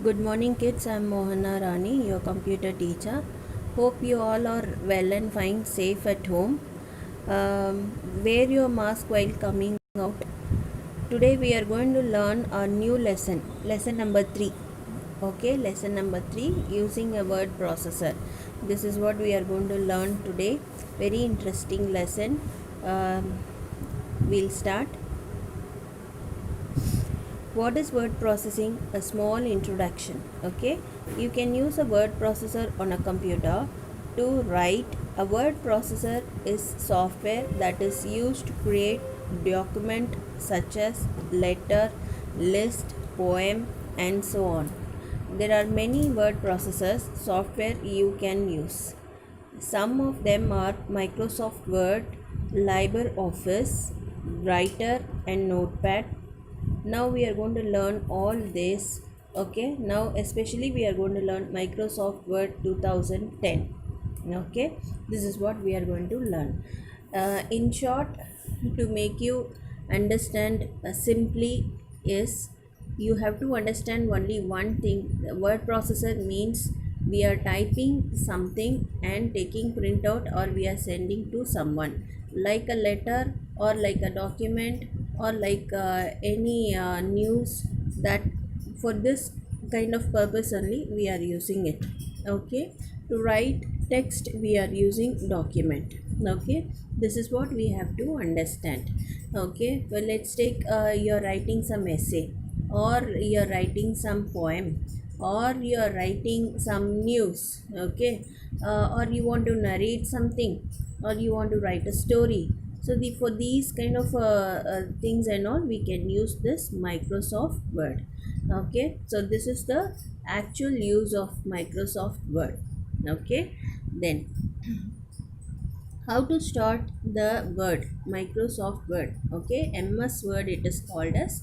Good morning, kids. I'm Mohana Rani, your computer teacher. Hope you all are well and fine, safe at home. Wear your mask while coming out. Today, we are going to learn a new lesson number 3. Okay, lesson number 3 using a word processor. This is what we are going to learn today. Very interesting lesson. We'll start. What is word processing? A small introduction. Okay, you can use a word processor on a computer to write. A word processor is software that is used to create document such as letter, list, poem, and so on. There are many word processors software you can use. Some of them are Microsoft Word, LibreOffice, Writer, and Notepad. Now we are going to learn all this. Okay, now especially we are going to learn Microsoft Word 2010. Okay, this is what we are going to learn. In short, to make you understand simply is you have to understand only one thing. The word processor means we are typing something and taking printout, or we are sending to someone, like a letter or like a document or like any news. That for this kind of purpose only we are using it. Okay, to write text we are using document. Okay, this is what we have to understand. Okay, well, let's take you're writing some essay, or you're writing some poem, or you're writing some news. Okay, or you want to narrate something, or you want to write a story. So for these kind of things and all, we can use this Microsoft Word. Okay, so this is the actual use of Microsoft Word. Okay, then how to start the word Microsoft Word. Okay, MS Word it is called as.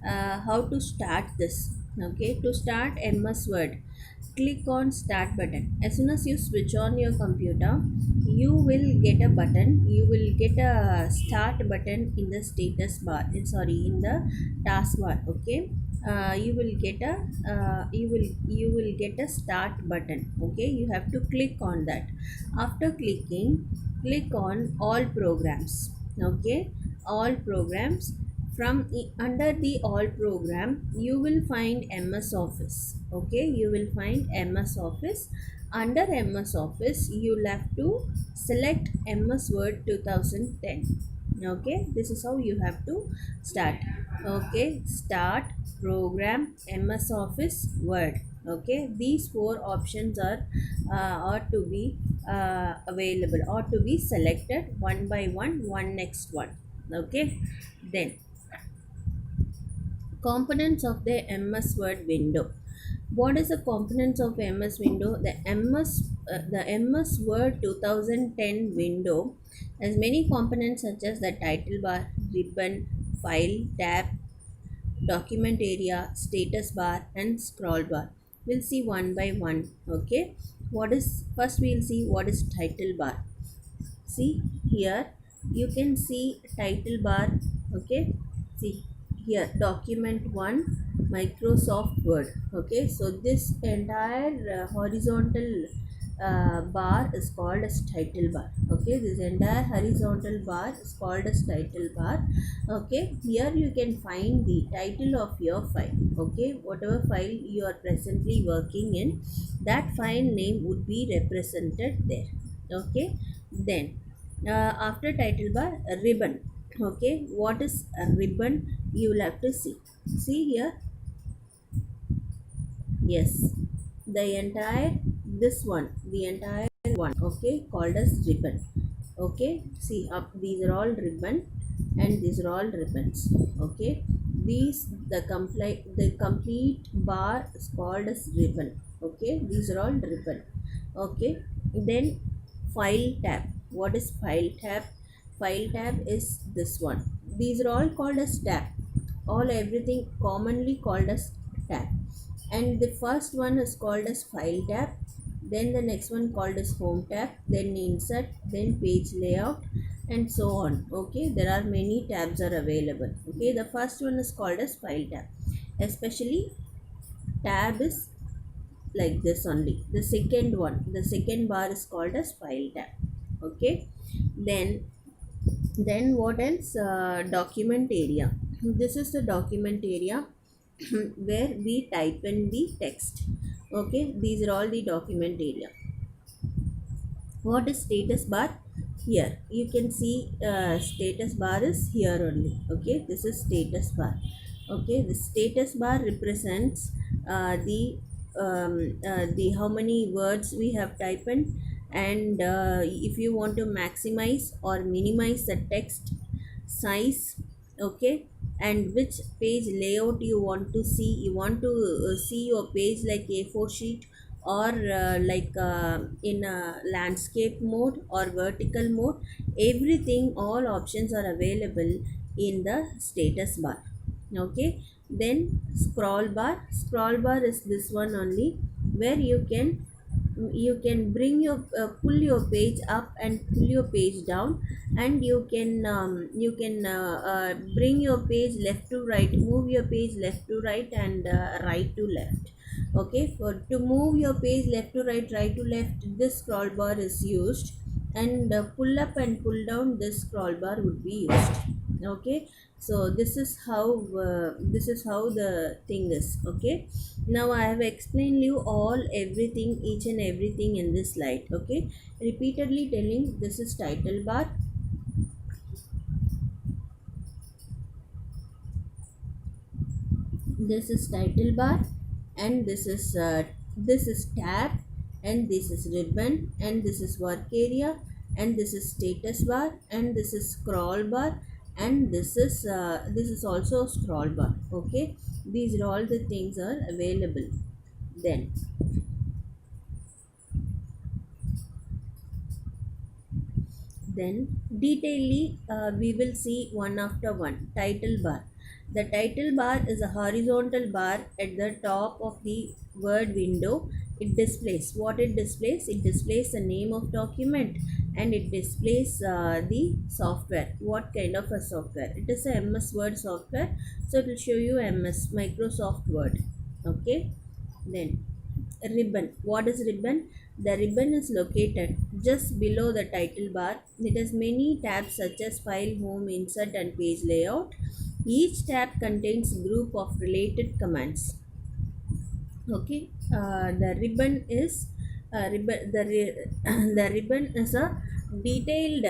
How to start this? Okay, to start MS Word, click on start button. As soon as you switch on your computer, you will get a button. You will get a start button in the status bar, sorry, in the taskbar. Okay, you will get a start button. Okay, you have to click on that. After clicking, click on all programs. Okay, all programs. From under the all program, you will find MS Office. Okay, you will find MS Office. Under MS Office, you'll have to select MS Word 2010. Okay, this is how you have to start. Okay, start, program, MS Office, Word. Okay, these four options are ought to be available, or to be selected one by one next one. Okay, then components of the MS Word window. What is the components of MS window? The MS Word 2010 window has many components such as the title bar, ribbon, file tab, document area, status bar, and scroll bar. We'll see one by one. Okay, what is first? We'll see what is title bar. See here, you can see title bar. Okay, see here, document 1, Microsoft Word. Okay, so this entire horizontal bar is called as title bar. Okay, this entire horizontal bar is called as title bar. Okay, here you can find the title of your file. Okay, whatever file you are presently working in, that file name would be represented there. Okay, then after title bar, a ribbon. Okay, what is a ribbon? You will have to see here. Yes, the entire the entire one. Okay, called as ribbon. Okay, see up, these are all ribbon, and these are all ribbons. Okay, these the complete bar is called as ribbon. Okay, these are all ribbon. Okay, then file tab. What is file tab? File tab is this one. These are all called as tab. All everything commonly called as tab. And the first one is called as file tab, then the next one called as home tab, then insert, then page layout, and so on. Okay, there are many tabs are available. Okay, the first one is called as file tab. Especially tab is like this only. The second one, the second bar is called as file tab. Okay. Then then what else? Document area. This is the document area where we type in the text. Okay, these are all the document area. What is status bar? Here you can see, status bar is here only. Okay, this is status bar. Okay, the status bar represents the how many words we have typed in, and if you want to maximize or minimize the text size. Okay, and which page layout you want to see. You want to see your page like A4 sheet, or like in a landscape mode or vertical mode. Everything, all options are available in the status bar. Okay. Then scroll bar is this one only, where you can bring your pull your page up and pull your page down, and you can bring your page left to right, move your page left to right, and right to left. Okay, for to move your page left to right, right to left, this scroll bar is used, and pull up and pull down, this scroll bar would be used. Okay, so this is how the thing is. Okay, now I have explained you all everything, each and everything in this slide. Okay, repeatedly telling, this is title bar, this is title bar, and this is tab, and this is ribbon, and this is work area, and this is status bar, and this is scroll bar, and this is also scroll bar. Okay, these are all the things are available. Then detailedly, we will see one after one. Title bar. The title bar is a horizontal bar at the top of the Word window. It displays what it displays. It displays the name of document, and it displays the software. What kind of a software? It is a MS Word software, so it will show you MS Microsoft Word. Okay. Then ribbon. What is ribbon? The ribbon is located just below the title bar. It has many tabs such as file, home, insert, and page layout. Each tab contains a group of related commands. Okay, the ribbon is the ribbon is a detailed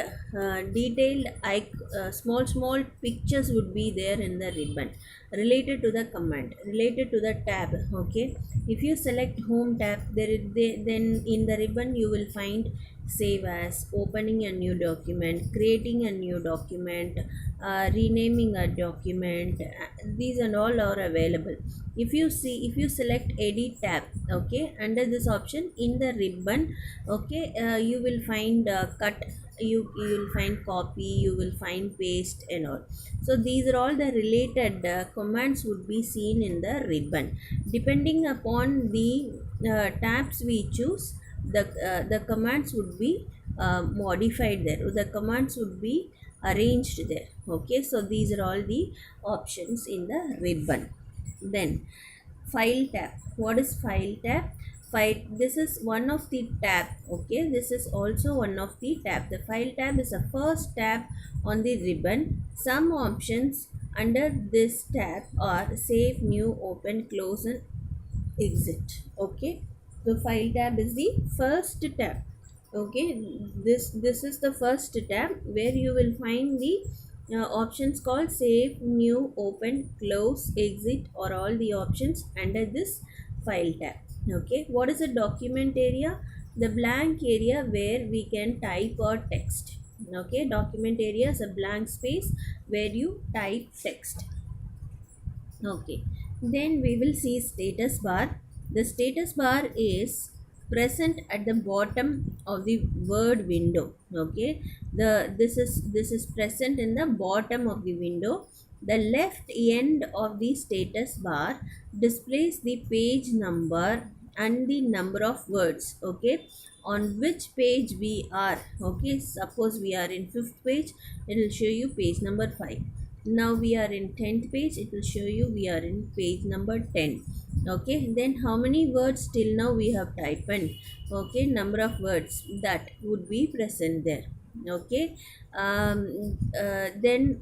small pictures would be there in the ribbon, related to the command, related to the tab. Okay, if you select home tab, then in the ribbon you will find save as, opening a new document, creating a new document, renaming a document. These and all are available. If you select edit tab, okay, under this option in the ribbon, okay, you will find cut, you will find copy, you will find paste and all. So these are all the related commands would be seen in the ribbon. Depending upon the tabs we choose, the commands would be modified there, the commands would be arranged there. Okay, so these are all the options in the ribbon. Then file tab. What is file tab? File, this is one of the tab. Okay, this is also one of the tab. The file tab is the first tab on the ribbon. Some options under this tab are save, new, open, close, and exit. Okay, the file tab is the first tab. Okay, this is the first tab where you will find the options called save, new, open, close, exit, or all the options under this file tab. Okay, what is the document area? The blank area where we can type or text. Okay, document area is a blank space where you type text. Okay, then we will see status bar. The status bar is present at the bottom of the Word window. Okay, this is present in the bottom of the window. The left end of the status bar displays the page number and the number of words. Okay, on which page we are. Okay, suppose we are in 5th page, it will show you page number 5. Now we are in 10th page, it will show you we are in page number 10. Okay, then how many words till now we have typed? Okay, number of words that would be present there. Okay, then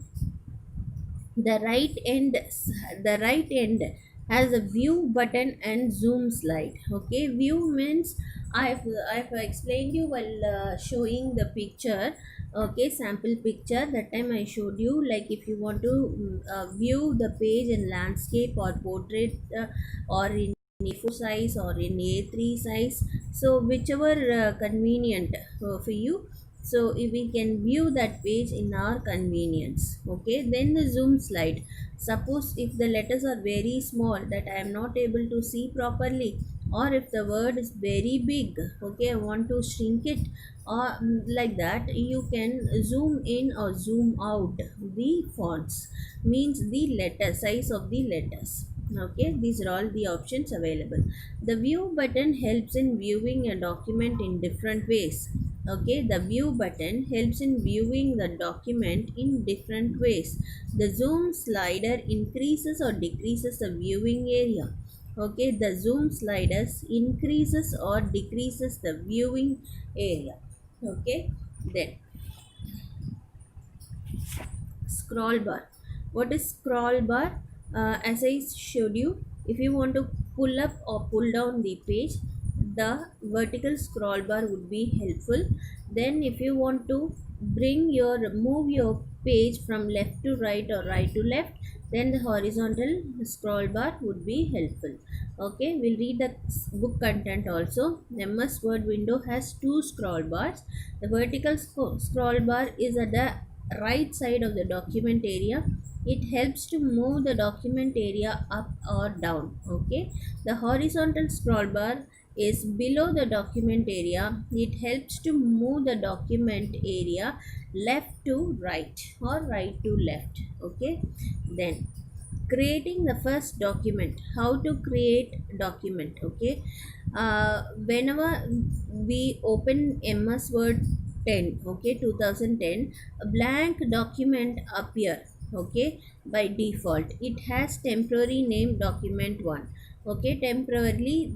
the right end has a view button and zoom slide. Okay, view means I've explained you while showing the picture. Okay, sample picture that time I showed you, like if you want to view the page in landscape or portrait, or in A4 size or in A3 size, so whichever convenient for you, so if we can view that page in our convenience. Okay, then the zoom slide. Suppose if the letters are very small that I am not able to see properly, or if the word is very big, okay, I want to shrink it, or like that, you can zoom in or zoom out the fonts, means the letter size of the letters. Okay, these are all the options available. The view button helps in viewing a document in different ways. Okay, the view button helps in viewing the document in different ways. The zoom slider increases or decreases the viewing area. Okay, the zoom sliders increases or decreases the viewing area. Okay, then scroll bar. What is scroll bar? As I showed you, if you want to pull up or pull down the page, the vertical scroll bar would be helpful. Then if you want to move your page from left to right or right to left, then the horizontal scroll bar would be helpful. Okay, we'll read the book content also. MS Word window has two scroll bars. The vertical scroll bar is at the right side of the document area. It helps to move the document area up or down. Okay, the horizontal scroll bar is below the document area. It helps to move the document area left to right or right to left. Okay, then creating the first document. How to create document? Okay, whenever we open MS Word 10, okay, 2010, a blank document appear. Okay, by default it has temporary name document 1. Okay, temporarily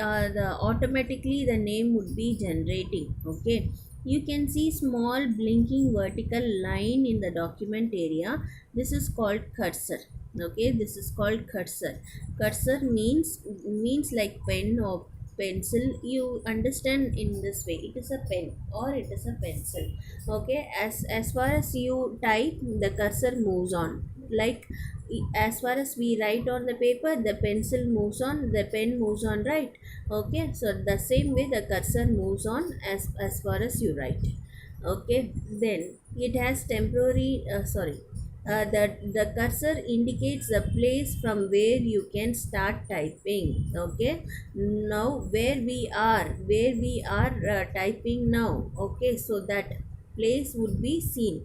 automatically the name would be generating. Okay, you can see small blinking vertical line in the document area. This is called cursor. Okay, this is called cursor. Cursor means like pen or pencil. You understand in this way, it is a pen or it is a pencil. Okay, as far as you type, the cursor moves on. Like as far as we write on the paper, the pencil moves on, the pen moves on, right? Okay, so the same way the cursor moves on as far as you write. Okay, then it has temporary the cursor indicates the place from where you can start typing. Okay, now where we are typing now. Okay, so that place would be seen.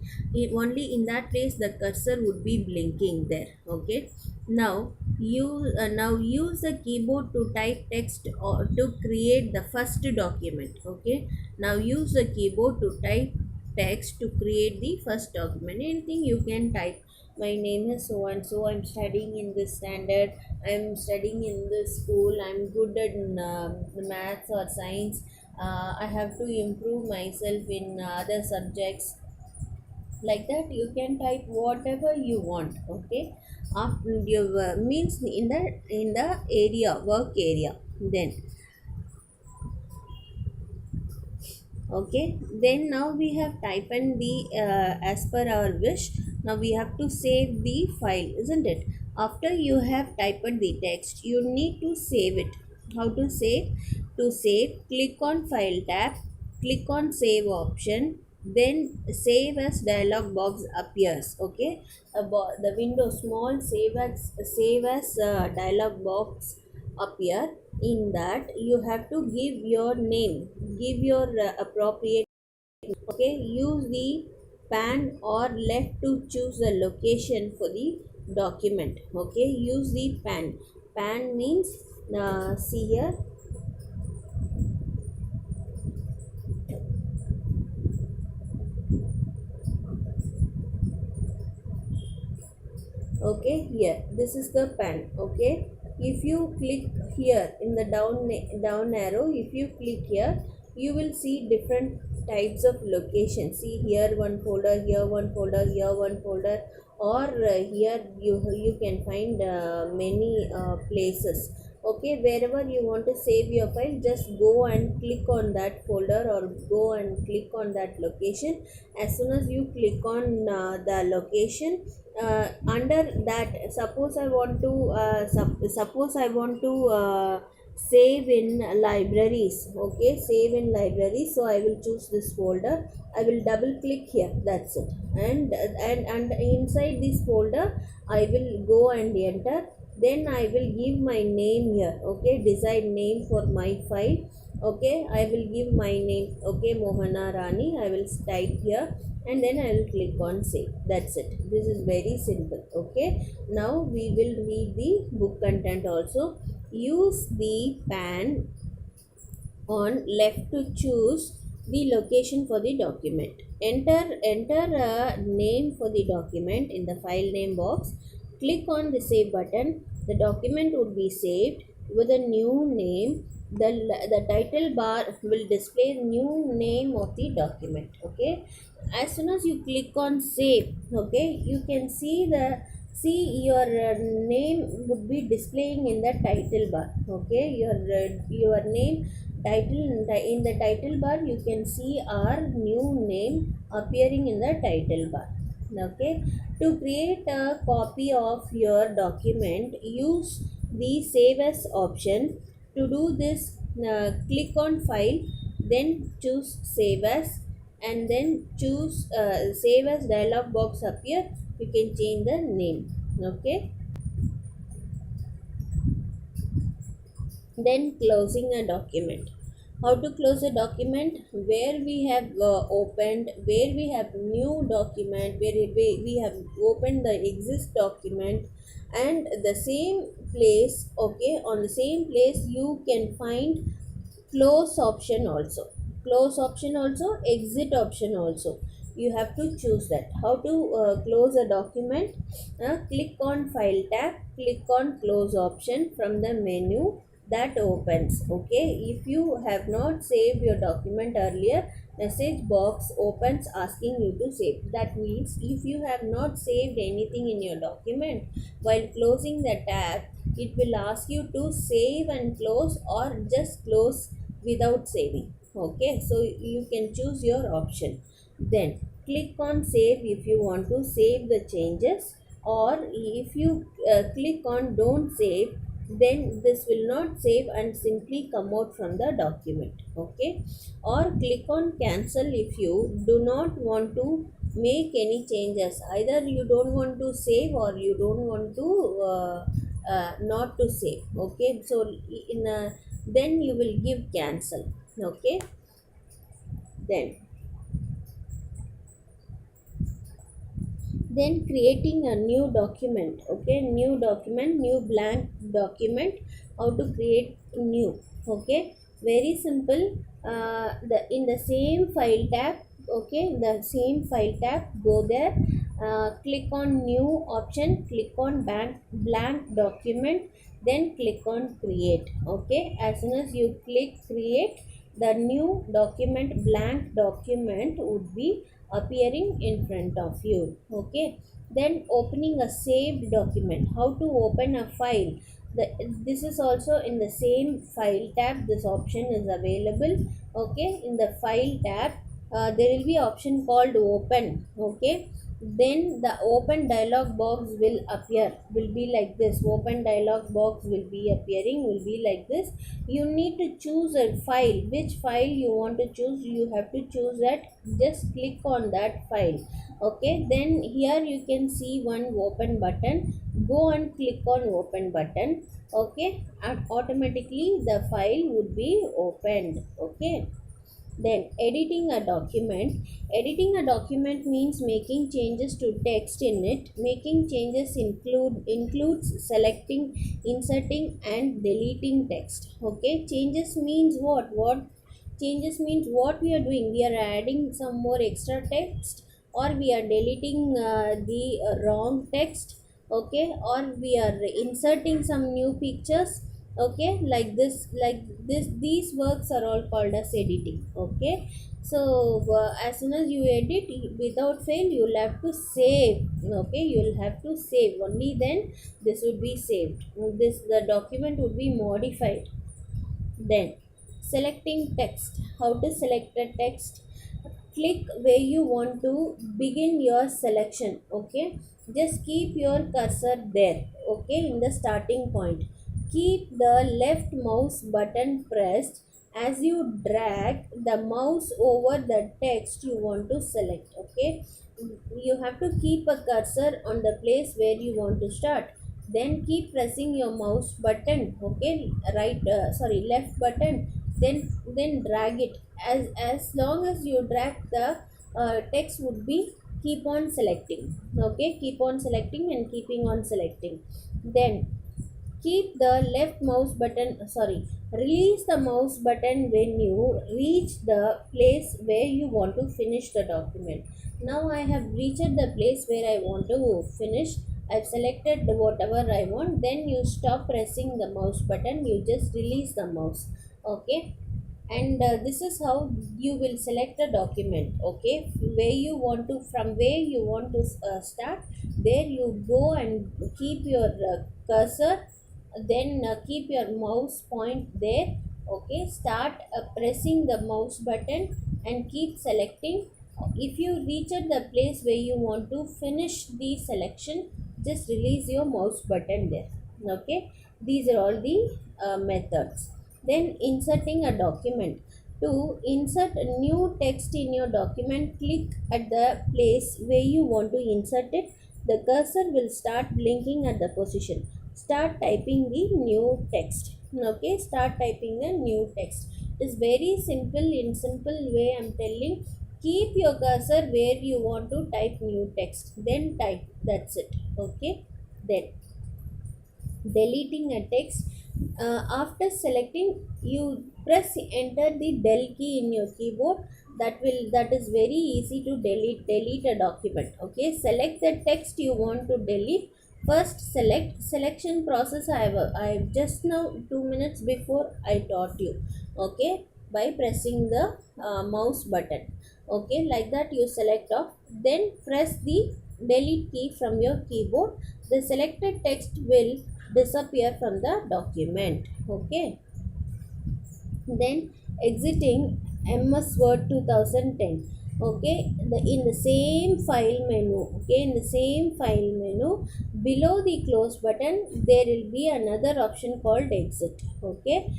Only in that place the cursor would be blinking there. Okay, now use the keyboard to type text or to create the first document. Okay, now use the keyboard to type text to create the first document. Anything you can type. My name is so and so, I'm studying in this standard, I'm studying in this school, I'm good at maths or science, I have to improve myself in other subjects. Like that you can type whatever you want. Okay, after you means in the area, work area. Then okay, then now we have typed in the as per our wish. Now we have to save the file, isn't it? After you have typed the text, you need to save it. How to save? To save, click on file tab, click on save option, then save as dialog box appears. Okay, the window small save as dialog box appear. In that you have to give your name, give your appropriate. Okay, use the pan or left to choose the location for the document. Okay, use the pan means see here. Okay, here this is the pan. Okay, if you click here in the down arrow, if you click here, you will see different types of location. See here one folder, here one folder, here one folder, or here you can find many places. Okay, wherever you want to save your file, just go and click on that folder or go and click on that location. As soon as you click on the location, under that, suppose I want to save in libraries. Okay, save in libraries, so I will choose this folder. I will double click here, that's it. And inside this folder I will go and enter. Then I will give my name here. Okay, decide name for my file. Okay, I will give my name. Okay, Mohana Rani, I will type here, and then I will click on save. That's it. This is very simple. Okay, now we will read the book content also. Use the pan on left to choose the location for the document. Enter a name for the document in the file name box. Click on the save button. The document would be saved with a new name. The title bar will display new name of the document. Okay, as soon as you click on save, okay, you can see your name would be displaying in the title bar. Okay, your name title in the title bar, you can see our new name appearing in the title bar. Okay, to create a copy of your document, use the save as option. To do this, click on file, then choose save as, and then choose save as dialog box appear. You can change the name. Okay, then closing a document. How to close a document? Where we have opened, where we have new document, where we have opened the exist document, and the same place. Okay, on the same place you can find close option also, exit option also. You have to choose that. How to close a document? Click on file tab, click on close option from the menu that opens. Okay, if you have not saved your document earlier, message box opens asking you to save. That means if you have not saved anything in your document, while closing the tab, it will ask you to save and close, or just close without saving. Okay, so you can choose your option. Then click on save if you want to save the changes, or if you click on don't save, then this will not save and simply come out from the document. Okay, or click on cancel if you do not want to make any changes. Either you don't want to save, or you don't want to not to save. Okay, so then you will give cancel. Okay, then creating a new document. Okay, new document, new blank document. How to create new? Okay, very simple. The in the same file tab. Okay, the same file tab, go there, click on new option, click on blank document, then click on create. Okay, as soon as you click create, the new document, blank document would be appearing in front of you. Okay, then opening a saved document. How to open a file? This is also in the same file tab. This option is available. Okay, in the file tab, there will be option called open. Okay, then the open dialog box will appear, will be like this. Open dialog box will be appearing, will be like this. You need to choose a file. Which file you want to choose, you have to choose that. Just click on that file. Okay, then here you can see one open button. Go and click on open button. Okay, and automatically the file would be opened. Okay, then editing a document. Editing a document means making changes to text in it. Making changes includes selecting, inserting and deleting text. Okay, changes means what changes means what we are doing. We are adding some more extra text, or we are deleting the wrong text. okay, or we are inserting some new pictures, okay, like this these works are all called as editing, okay. So as soon as you edit, without fail you'll have to save, okay, you'll have to save, only then this would be saved, this the document would be modified. Then selecting text, how to select a text. Click where you want to begin your selection, okay. Just keep your cursor there, okay, in the starting point. Keep the left mouse button pressed as you drag the mouse over the text you want to select, okay. You have to keep a cursor on the place where you want to start, then keep pressing your mouse button, okay, left button, then drag it. As long as you drag, the text would be keep on selecting, okay, keep on selecting and keeping on selecting. Then keep the left mouse button, release the mouse button when you reach the place where you want to finish the document. Now I have reached the place where I want to finish. I've selected whatever I want, then you stop pressing the mouse button, you just release the mouse, okay. And this is how you will select a document, okay, where you want to, from where you want to start, there you go and keep your cursor, then keep your mouse point there, okay. Start pressing the mouse button and keep selecting. If you reach at the place where you want to finish the selection, just release your mouse button there, okay. These are all the methods. Then inserting a document. To insert a new text in your document, click at the place where you want to insert it. The cursor will start blinking at the position. Start typing the new text, okay. Start typing the new text. It's very simple. In simple way I'm telling, keep your cursor where you want to type new text, then type, that's it, okay. Then deleting a text. After selecting, you press enter the del key in your keyboard. That is very easy to delete a document, okay. Select the text you want to delete. First select. Selection process I have just now 2 minutes before I taught you, okay, by pressing the mouse button, okay, like that you select off, then press the delete key from your keyboard. The selected text will disappear from the document, okay. Then exiting MS Word 2010, okay. In the same file menu, okay, in the same file menu, below the close button there will be another option called exit, okay.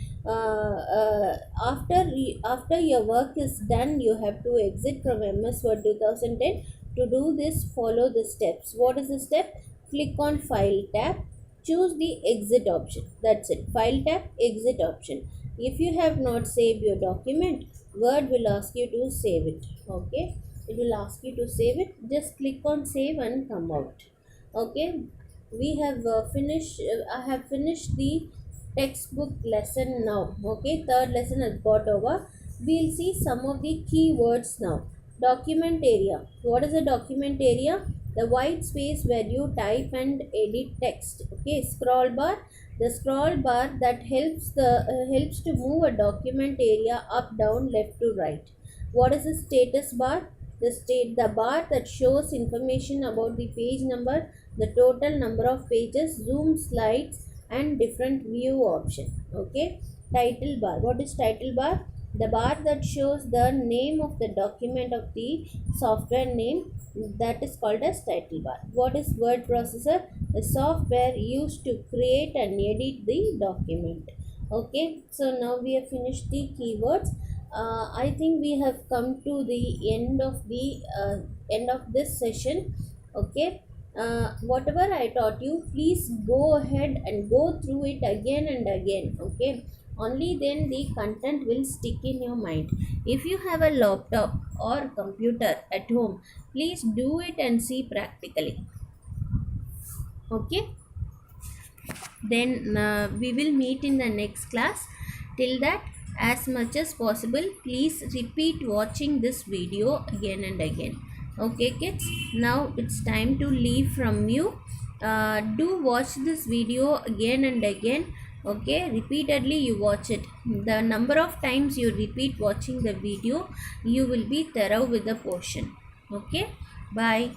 After your work is done, you have to exit from MS Word 2010. To do this, follow the steps. What is the step? Click on file tab, choose the exit option, that's it. File tab, exit option. If you have not saved your document, Word will ask you to save it, okay. It will ask you to save it. Just click on save and come out, okay. We have finished I have finished the textbook lesson now, okay. Third lesson has got over. We'll see some of the keywords now. Document area. What is a document area? The white space where you type and edit text, okay. Scroll bar. The scroll bar that helps to move a document area up, down, left to right. What is the status bar? The bar that shows information about the page number, the total number of pages, zoom, slides, and different view option, okay. Title bar. What is title bar? The bar that shows the name of the document of the software name, that is called as title bar. What is word processor? The software used to create and edit the document, okay. So now we have finished the keywords. I think we have come to the end of this session, okay. Whatever I taught you, please go ahead and go through it again and again, okay. Only then the content will stick in your mind. If you have a laptop or computer at home, please do it and see practically, okay. Then we will meet in the next class. Till that, as much as possible, please repeat watching this video again and again, okay kids. Now it's time to leave from you. Do watch this video again and again. Okay, repeatedly you watch it. The number of times you repeat watching the video, you will be thorough with the portion. Okay, bye.